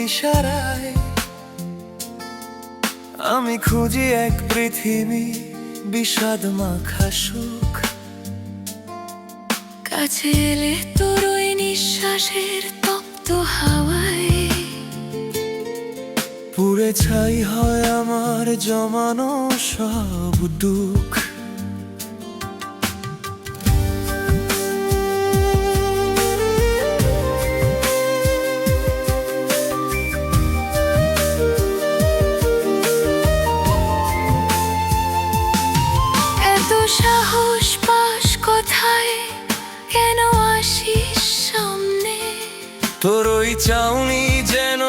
ইশারায় আমি খুঁজি এক পৃথিবী বিষাদ মাখা সুখ। কাছে এলে তোর ওই নিঃশ্বাসের তপ্ত হাওয়ায় পুড়ে ছাই হয় আমার জমানো সব দুঃখ। এত সাহস পাস কোথায়, কেন আসিস সামনে? তোর ওই চাউনি যেন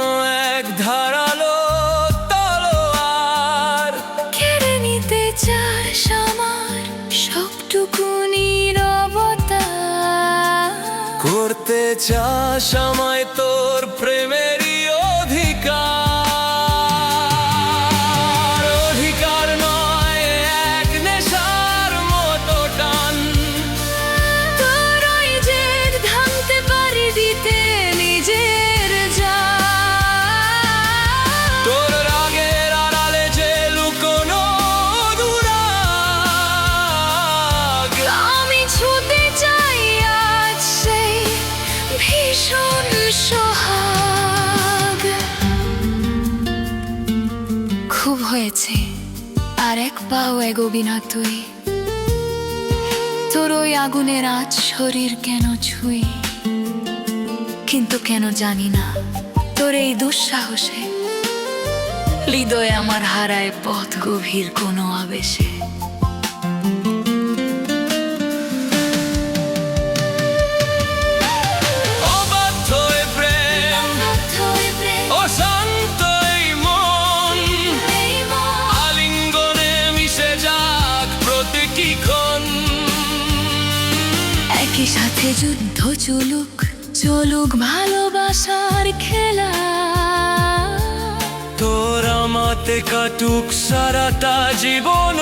এক ধারালো তলোয়ার, কেড়ে নিতে চাস আমার সবটুকু নীরবতা। করতে চাস আমায় তোর প্রেমেরই অধিকার। অধিকার নয় এক নেশার মতো টান, তোর ওই জেদ ভাঙতে পারি দিতে নিজের জান। তোর রাগের আড়ালে যে লুকোনো দুরাগ। আমি ছুঁতে চাই আজ সেই ভীষণ সোহাগ। খুব হয়েছে, আর এক পাও এগোবি না তুই। তোর ওই আগুনের আঁচ শরীর কেন ছুঁই, কিন্তু কেন জানি না তোর এই দুঃসাহসে হৃদয় আমার হারায় পথ গভীর কোনো আবেশে। অবাধ্য এ প্রেম, অশান্ত এই মন, আলিঙ্গনে মিশে যাক প্রতীকী ক্ষণ। একই সাথে যুদ্ধ চলুক চলুক ভালোবাসার খেলা। তোর আমাতে কাটুক সারাটা জীবন